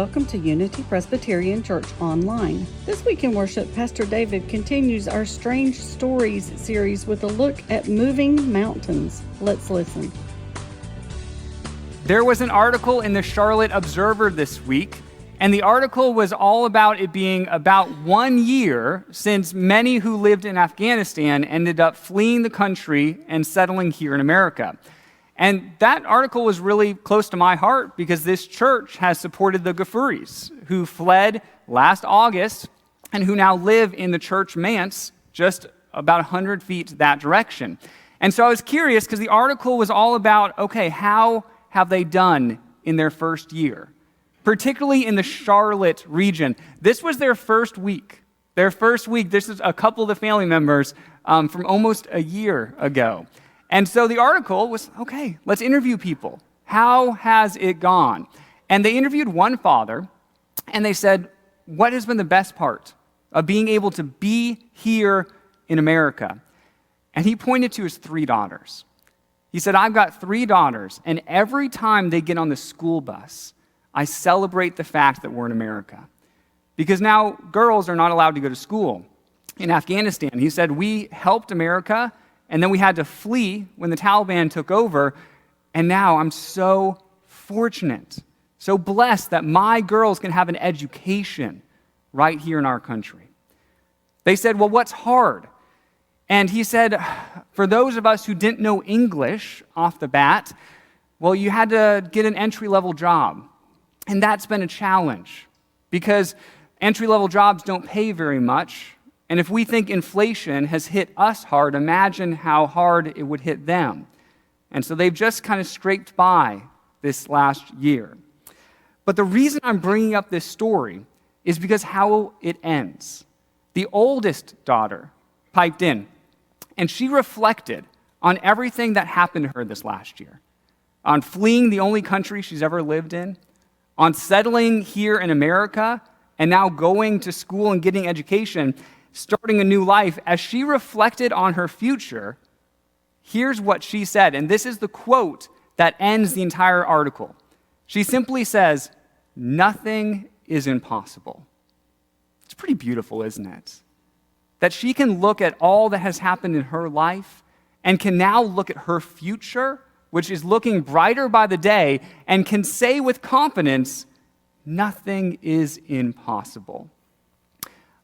welcome to Unity Presbyterian Church Online. This week in worship, Pastor David continues our Strange Stories series with a look at moving mountains. Let's listen. There was an article in the Charlotte Observer this week, and the article was all about it being about 1 year since many who lived in Afghanistan ended up fleeing the country and settling here in America. And that article was really close to my heart because this church has supported the Ghafuris, who fled last August and who now live in the church manse just about 100 feet that direction. And so I was curious because the article was all about, okay, how have they done in their first year? Particularly in the Charlotte region. This was their first week. This is a couple of the family members from almost a year ago. And so the article was, okay, let's interview people. How has it gone? And they interviewed one father, and they said, what has been the best part of being able to be here in America? And he pointed to his 3 daughters. He said, I've got 3 daughters, and every time they get on the school bus, I celebrate the fact that we're in America. Because now girls are not allowed to go to school in Afghanistan. He said, we helped America, and then we had to flee when the Taliban took over, and now I'm so fortunate, so blessed that my girls can have an education right here in our country. They said, well, what's hard? And he said, for those of us who didn't know English off the bat, well, you had to get an entry-level job, and that's been a challenge because entry-level jobs don't pay very much. And if we think inflation has hit us hard, imagine how hard it would hit them. And so they've just kind of scraped by this last year. But the reason I'm bringing up this story is because how it ends. The oldest daughter piped in, and she reflected on everything that happened to her this last year, on fleeing the only country she's ever lived in, on settling here in America, and now going to school and getting education, starting a new life. As she reflected on her future, here's what she said, and this is the quote that ends the entire article. She simply says, nothing is impossible. It's pretty beautiful, isn't it? That she can look at all that has happened in her life and can now look at her future, which is looking brighter by the day, and can say with confidence, nothing is impossible.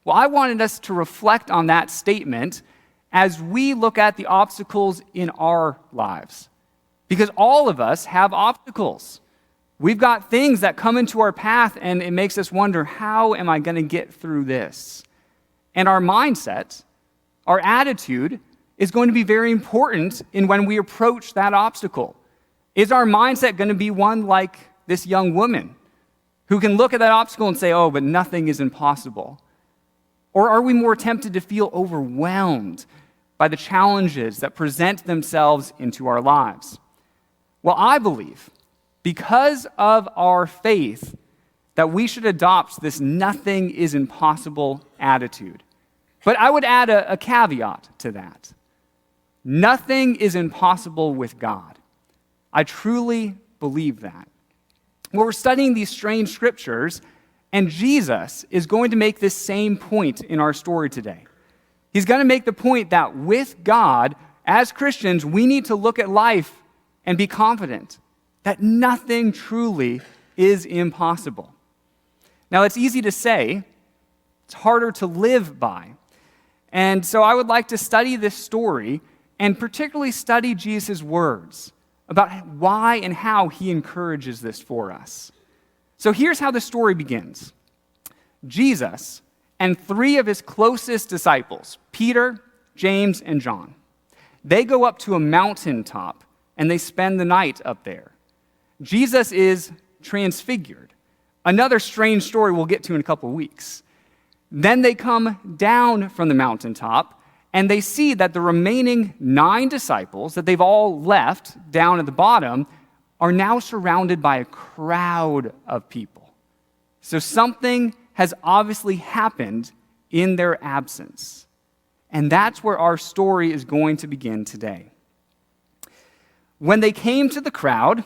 Well, I wanted us to reflect on that statement as we look at the obstacles in our lives. Because all of us have obstacles. We've got things that come into our path, and it makes us wonder, how am I going to get through this? And our mindset, our attitude, is going to be very important in when we approach that obstacle. Is our mindset going to be one like this young woman who can look at that obstacle and say, oh, but nothing is impossible? Or are we more tempted to feel overwhelmed by the challenges that present themselves into our lives? Well, I believe, because of our faith, that we should adopt this nothing is impossible attitude. But I would add a caveat to that. Nothing is impossible with God. I truly believe that. Well, we're studying these strange scriptures, and Jesus is going to make this same point in our story today. He's going to make the point that with God, as Christians, we need to look at life and be confident that nothing truly is impossible. Now, it's easy to say, it's harder to live by. And so I would like to study this story and particularly study Jesus' words about why and how he encourages this for us. So here's how the story begins. Jesus and 3 of his closest disciples, Peter, James, and John, they go up to a mountaintop and they spend the night up there. Jesus is transfigured. Another strange story we'll get to in a couple weeks. Then they come down from the mountaintop and they see that the remaining 9 disciples that they've all left down at the bottom are now surrounded by a crowd of people. So something has obviously happened in their absence. And that's where our story is going to begin today. When they came to the crowd,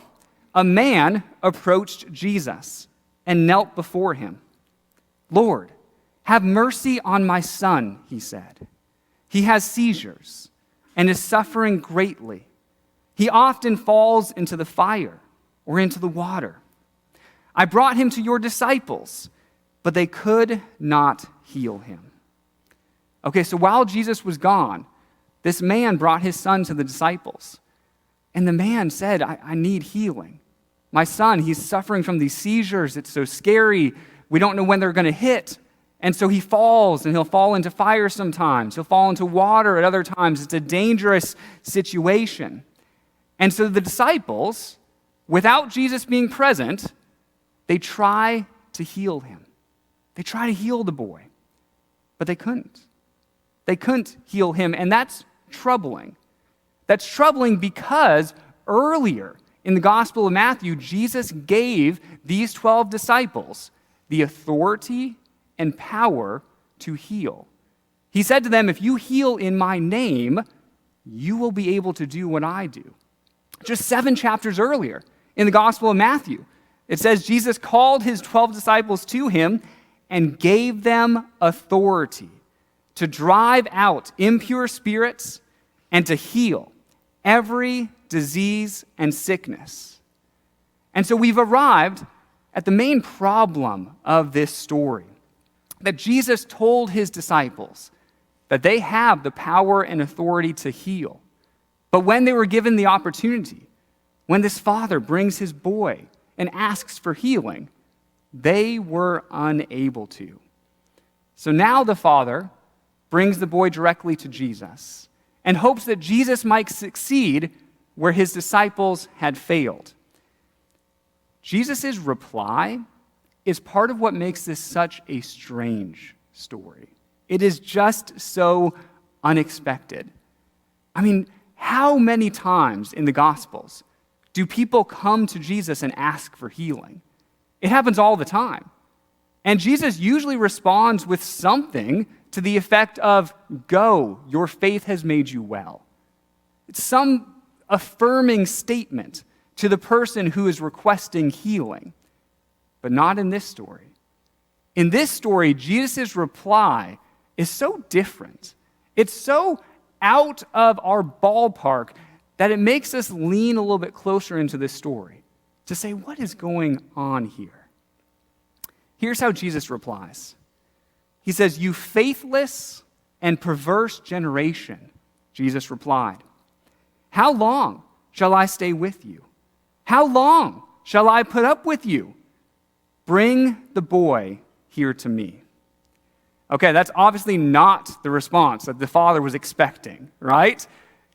a man approached Jesus and knelt before him. "Lord, have mercy on my son," he said. "He has seizures and is suffering greatly. He often falls into the fire or into the water. I brought him to your disciples, but they could not heal him." Okay, so while Jesus was gone, this man brought his son to the disciples. And the man said, I need healing. My son, he's suffering from these seizures. It's so scary. We don't know when they're going to hit. And so he falls, and he'll fall into fire sometimes. He'll fall into water at other times. It's a dangerous situation. And so the disciples, without Jesus being present, they try to heal him. They try to heal the boy, but they couldn't. They couldn't heal him, and that's troubling. That's troubling because earlier in the Gospel of Matthew, Jesus gave these 12 disciples the authority and power to heal. He said to them, "If you heal in my name, you will be able to do what I do." Just 7 chapters earlier in the Gospel of Matthew, it says Jesus called his 12 disciples to him and gave them authority to drive out impure spirits and to heal every disease and sickness. And so we've arrived at the main problem of this story, that Jesus told his disciples that they have the power and authority to heal. But when they were given the opportunity, when this father brings his boy and asks for healing, they were unable to. So now the father brings the boy directly to Jesus and hopes that Jesus might succeed where his disciples had failed. Jesus' reply is part of what makes this such a strange story. It is just so unexpected. I mean, how many times in the Gospels do people come to Jesus and ask for healing? It happens all the time. And Jesus usually responds with something to the effect of, "Go, your faith has made you well." It's some affirming statement to the person who is requesting healing, but not in this story. In this story, Jesus' reply is so different. It's so out of our ballpark that it makes us lean a little bit closer into this story to say, what is going on here? Here's how Jesus replies. He says, "You faithless and perverse generation," Jesus replied, "how long shall I stay with you? How long shall I put up with you? Bring the boy here to me." Okay, that's obviously not the response that the father was expecting, right?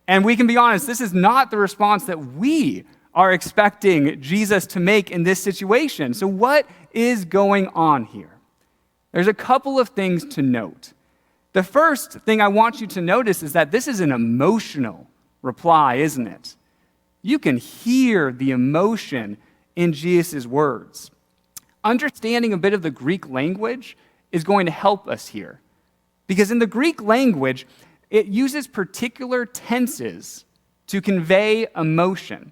And we can be honest, this is not the response that we are expecting Jesus to make in this situation. So what is going on here? There's a couple of things to note. The first thing I want you to notice is that this is an emotional reply, isn't it? You can hear the emotion in Jesus' words. Understanding a bit of the Greek language is going to help us here. Because in the Greek language, it uses particular tenses to convey emotion.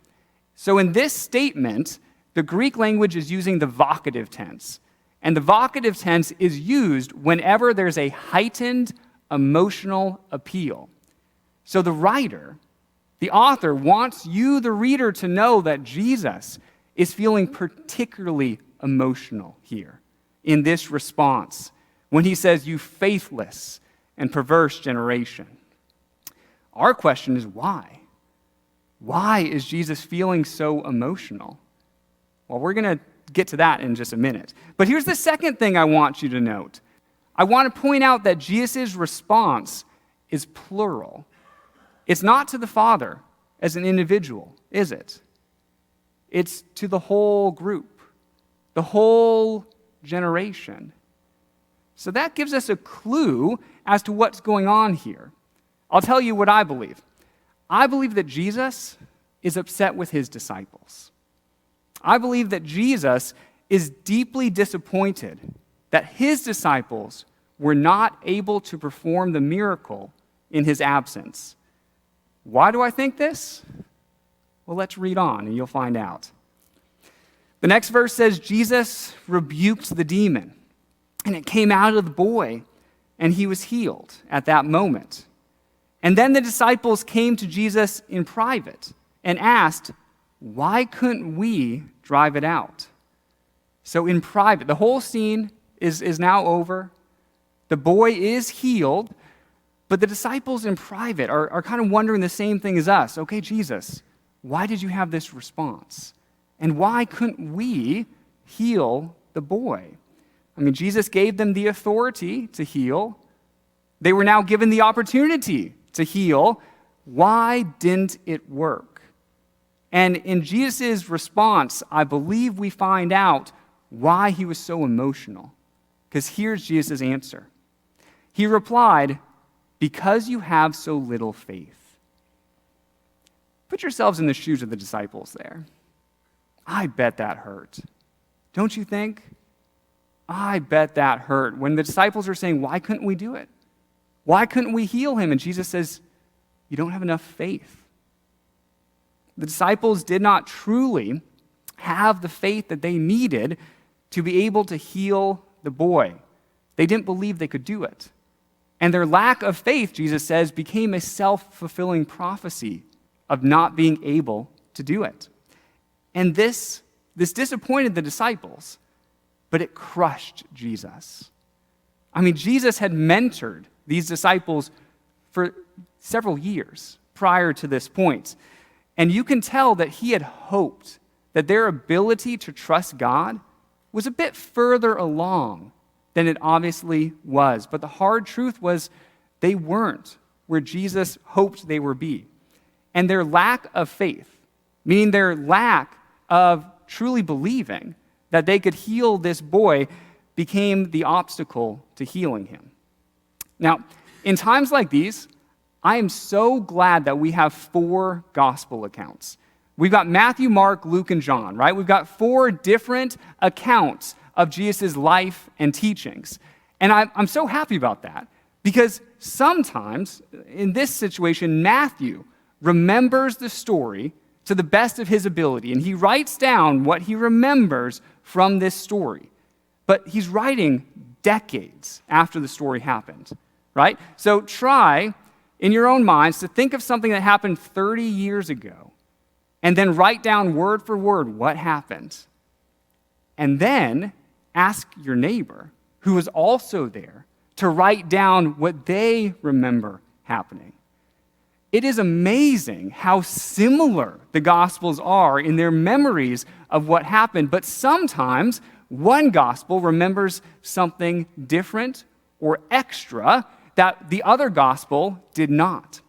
So in this statement, the Greek language is using the vocative tense. And the vocative tense is used whenever there's a heightened emotional appeal. So the writer, the author, wants you, the reader, to know that Jesus is feeling particularly emotional here in this response when he says, "You faithless and perverse generation." Our question is why? Why is Jesus feeling so emotional? Well, we're going to get to that in just a minute. But here's the second thing I want you to note. I want to point out that Jesus' response is plural. It's not to the Father as an individual, is it? It's to the whole group, the whole generation. So that gives us a clue as to what's going on here. I'll tell you what I believe. I believe that Jesus is upset with his disciples. I believe that Jesus is deeply disappointed that his disciples were not able to perform the miracle in his absence. Why do I think this? Well, let's read on and you'll find out. The next verse says, Jesus rebuked the demon, and it came out of the boy, and he was healed at that moment. And then the disciples came to Jesus in private and asked, why couldn't we drive it out? So in private, the whole scene is now over. The boy is healed, but the disciples in private are kind of wondering the same thing as us. Okay, Jesus, why did you have this response? And why couldn't we heal the boy? I mean, Jesus gave them the authority to heal. They were now given the opportunity to heal. Why didn't it work? And in Jesus' response, I believe we find out why he was so emotional. Because here's Jesus' answer. He replied, because you have so little faith. Put yourselves in the shoes of the disciples there. I bet that hurt. Don't you think? I bet that hurt. When the disciples are saying, why couldn't we do it? Why couldn't we heal him? And Jesus says, you don't have enough faith. The disciples did not truly have the faith that they needed to be able to heal the boy. They didn't believe they could do it. And their lack of faith, Jesus says, became a self-fulfilling prophecy of not being able to do it. And this disappointed the disciples, but it crushed Jesus. I mean, Jesus had mentored these disciples for several years prior to this point. And you can tell that he had hoped that their ability to trust God was a bit further along than it obviously was. But the hard truth was they weren't where Jesus hoped they would be. And their lack of faith, meaning their lack of truly believing that they could heal this boy, became the obstacle to healing him. Now, in times like these, I am so glad that we have 4 gospel accounts. We've got Matthew, Mark, Luke, and John, right? We've got 4 different accounts of Jesus' life and teachings. And I'm so happy about that because sometimes in this situation, Matthew remembers the story to the best of his ability, and he writes down what he remembers from this story. But he's writing decades after the story happened, right? So try, in your own minds, to think of something that happened 30 years ago, and then write down word for word what happened. And then ask your neighbor, who was also there, to write down what they remember happening. It is amazing how similar the Gospels are in their memories of what happened, but sometimes one Gospel remembers something different or extra that the other Gospel did not.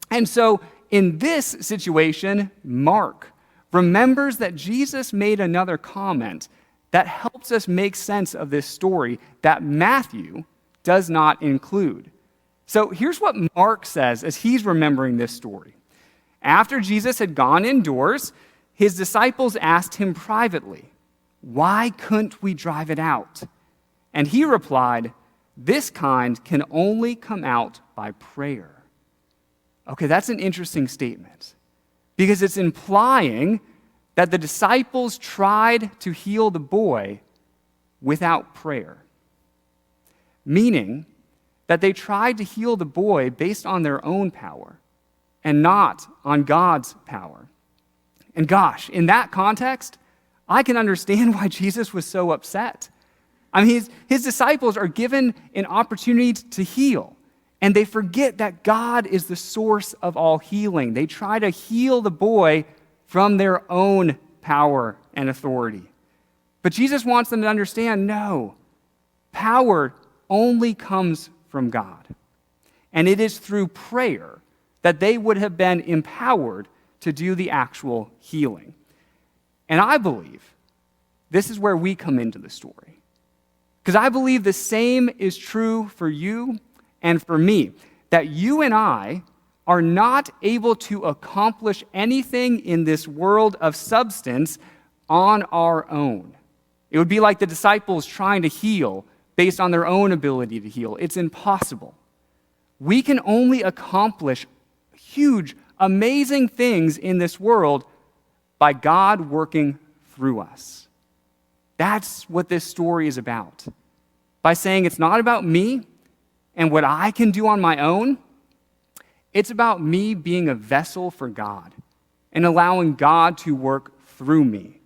And so in this situation, Mark remembers that Jesus made another comment that helps us make sense of this story that Matthew does not include. So here's what Mark says as he's remembering this story. After Jesus had gone indoors, his disciples asked him privately, why couldn't we drive it out? And he replied, this kind can only come out by prayer. Okay, that's an interesting statement because it's implying that the disciples tried to heal the boy without prayer, meaning that they tried to heal the boy based on their own power and not on God's power. And gosh, in that context, I can understand why Jesus was so upset. I mean, his disciples are given an opportunity to heal, and they forget that God is the source of all healing. They try to heal the boy from their own power and authority. But Jesus wants them to understand, no, power only comes from God. And it is through prayer that they would have been empowered to do the actual healing. And I believe this is where we come into the story. Because I believe the same is true for you and for me, that you and I are not able to accomplish anything in this world of substance on our own. It would be like the disciples trying to heal based on their own ability to heal. It's impossible. We can only accomplish huge, amazing things in this world by God working through us. That's what this story is about. By saying it's not about me and what I can do on my own, it's about me being a vessel for God and allowing God to work through me.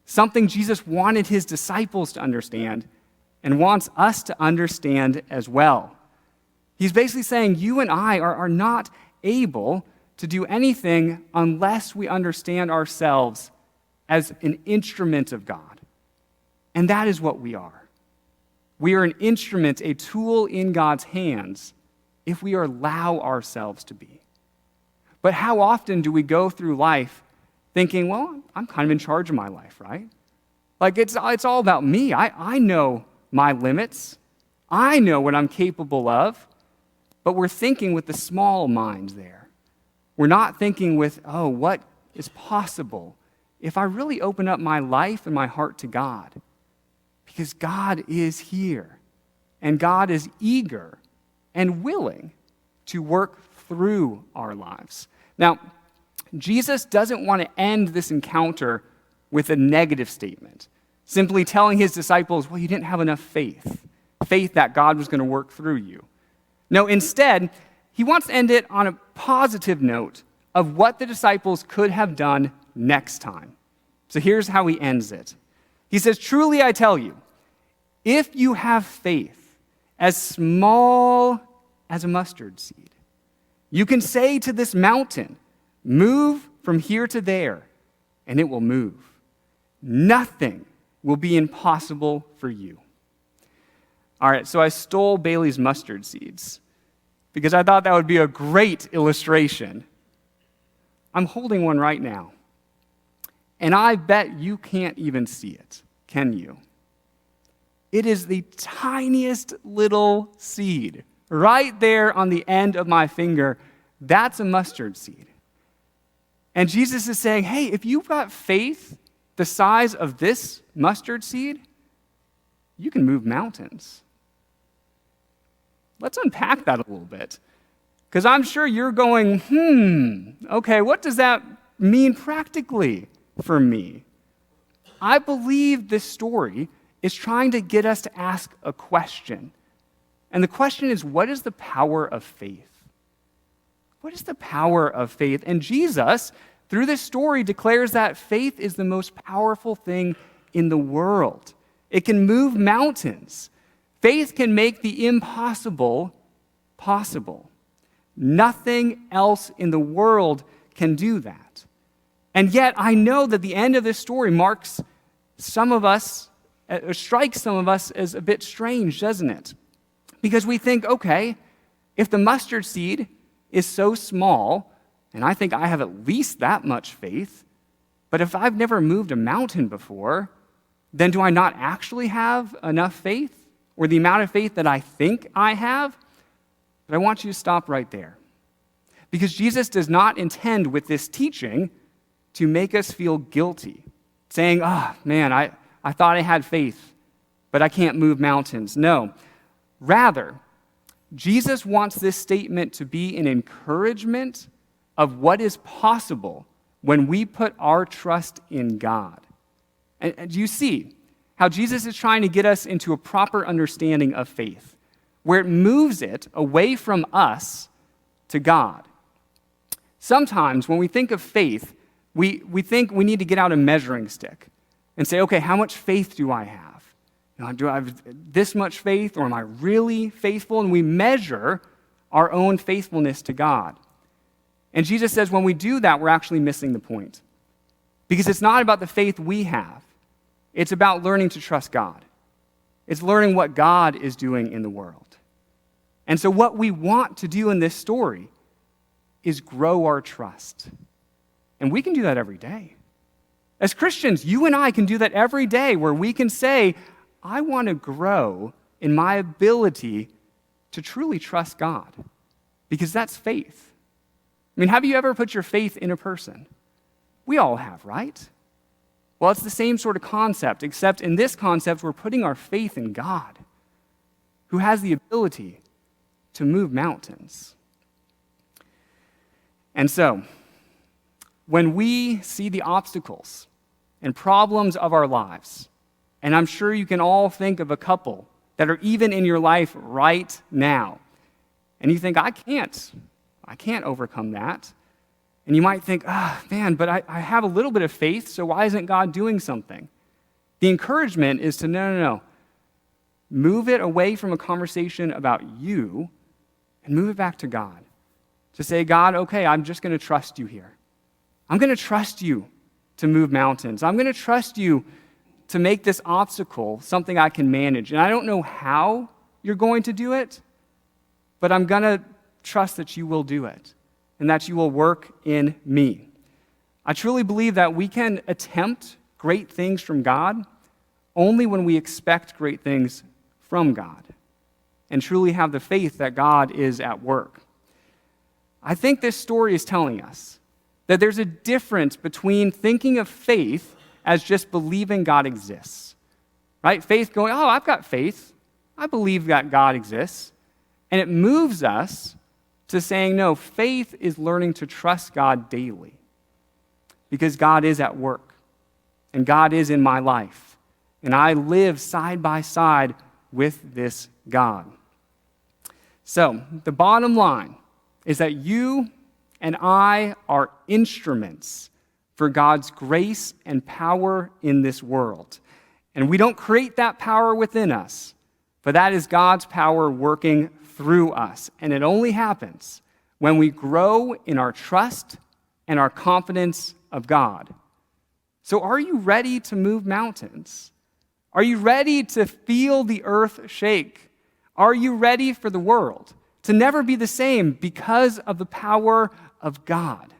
Something Jesus wanted his disciples to understand and wants us to understand as well. He's basically saying you and I are not able to do anything unless we understand ourselves as an instrument of God. And that is what we are. We are an instrument, a tool in God's hands, if we allow ourselves to be. But how often do we go through life thinking, well, I'm kind of in charge of my life, right? Like it's all about me. I know my limits. I know what I'm capable of. But we're thinking with the small mind there. We're not thinking with, oh, what is possible if I really open up my life and my heart to God? Because God is here, and God is eager and willing to work through our lives. Now, Jesus doesn't want to end this encounter with a negative statement, simply telling his disciples, well, you didn't have enough faith that God was going to work through you. No, instead, he wants to end it on a positive note of what the disciples could have done next time. So here's how he ends it. He says, truly I tell you, if you have faith as small as a mustard seed, you can say to this mountain, move from here to there, and it will move. Nothing will be impossible for you. All right, so I stole Bailey's mustard seeds because I thought that would be a great illustration. I'm holding one right now, and I bet you can't even see it, can you? It is the tiniest little seed right there on the end of my finger. That's a mustard seed. And Jesus is saying, hey, if you've got faith the size of this mustard seed, you can move mountains. Let's unpack that a little bit. Because I'm sure you're going, okay, what does that mean practically for me? I believe this story is trying to get us to ask a question. And the question is, what is the power of faith? What is the power of faith? And Jesus, through this story, declares that faith is the most powerful thing in the world. It can move mountains. Faith can make the impossible possible. Nothing else in the world can do that. And yet, I know that the end of this story strikes some of us as a bit strange, doesn't it? Because we think, okay, if the mustard seed is so small, and I think I have at least that much faith, but if I've never moved a mountain before, then do I not actually have enough faith? Or the amount of faith that I think I have? But I want you to stop right there. Because Jesus does not intend with this teaching to make us feel guilty, saying, man, I thought I had faith, but I can't move mountains. No. Rather, Jesus wants this statement to be an encouragement of what is possible when we put our trust in God. And do you see how Jesus is trying to get us into a proper understanding of faith, where it moves it away from us to God? Sometimes when we think of faith, we think we need to get out a measuring stick and say, okay, how much faith do I have? Do I have this much faith, or am I really faithful? And we measure our own faithfulness to God. And Jesus says when we do that, we're actually missing the point. Because it's not about the faith we have. It's about learning to trust God. It's learning what God is doing in the world. And so what we want to do in this story is grow our trust. And we can do that every day. As Christians, you and I can do that every day, where we can say, I want to grow in my ability to truly trust God, because that's faith. I mean, have you ever put your faith in a person? We all have, right? Well, it's the same sort of concept, except in this concept, we're putting our faith in God, who has the ability to move mountains. And so, when we see the obstacles and problems of our lives, And I'm sure you can all think of a couple that are even in your life right now. And you think, I can't overcome that. And you might think, man, but I have a little bit of faith, so why isn't God doing something? The encouragement is to no. Move it away from a conversation about you and move it back to God. To say, God, okay, I'm just going to trust you here. I'm going to trust you to move mountains. I'm going to trust you to make this obstacle something I can manage. And I don't know how you're going to do it, but I'm going to trust that you will do it and that you will work in me. I truly believe that we can attempt great things from God only when we expect great things from God and truly have the faith that God is at work. I think this story is telling us that there's a difference between thinking of faith as just believing God exists, right? Faith going, I've got faith. I believe that God exists. And it moves us to saying, no, faith is learning to trust God daily because God is at work and God is in my life. And I live side by side with this God. So the bottom line is that you and I are instruments for God's grace and power in this world. And we don't create that power within us, but that is God's power working through us. And it only happens when we grow in our trust and our confidence of God. So are you ready to move mountains? Are you ready to feel the earth shake? Are you ready for the world to never be the same because of the power of God?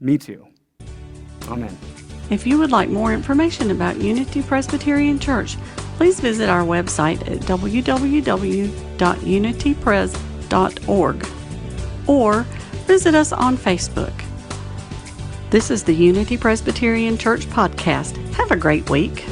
Me too. Amen. If you would like more information about Unity Presbyterian Church, please visit our website at www.unitypres.org or visit us on Facebook. This is the Unity Presbyterian Church podcast. Have a great week.